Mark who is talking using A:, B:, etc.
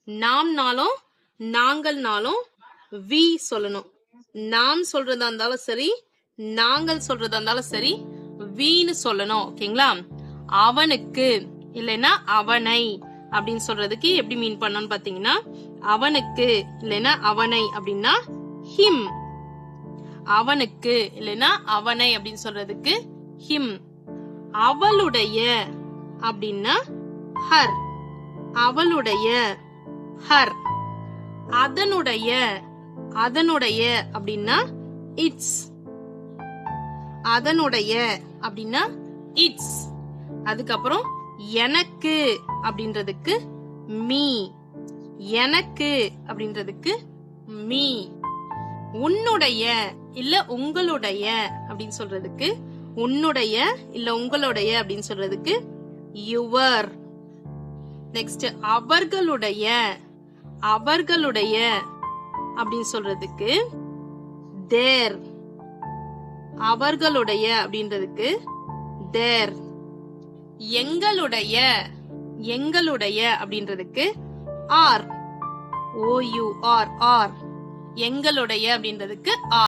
A: நாம்னாலும் நாங்கள்னாலும் we சொல்லணும். நாம் சொல்றதா இருந்தாலும் சரி, நாங்கள் சொல்றதா இருந்தாலும் சரி, வீன்னு சொல்லணும். ஓகேங்களா? அவனுக்கு இல்லைன்னா அவனை அப்படின்னு சொல்றதுக்கு எப்படி மீன் பண்ணணும்னு பாத்தீங்கன்னா, அவனுக்கு இல்லைன்னா அவனை அப்படின்னா ஹிம். அவனுக்கு இல்லைன்னா அவனை அப்படின்னு சொல்றதுக்கு ஹிம். அவளுடைய அப்படின்னா ஹர். அவளுடைய ஹர். அதனுடைய அதனுடைய அப்படின்னா இட்ஸ். அதனுடைய அப்படின்னா இட்ஸ். அதுக்கப்புறம் எனக்கு அப்படின்றதுக்கு மீ. எனக்கு அப்படின்றதுக்கு மீ. உன்னுடைய இல்ல உங்களுடைய அப்படின்னு சொல்றதுக்கு உன்னுடைய இல்ல உங்களுடைய அப்படின்னு சொல்றதுக்கு யுவர். நெக்ஸ்ட் அவர்களுடைய அவர்களுடைய அப்படின்னு சொல்றதுக்கு தேர். அவர்களுடைய அப்படின்றதுக்கு தேர். எங்களுடைய எங்களுடைய அப்படின்றதுக்கு ஆர். OUR R. எங்களுடைய அப்படின்றதுக்கு ஆர்.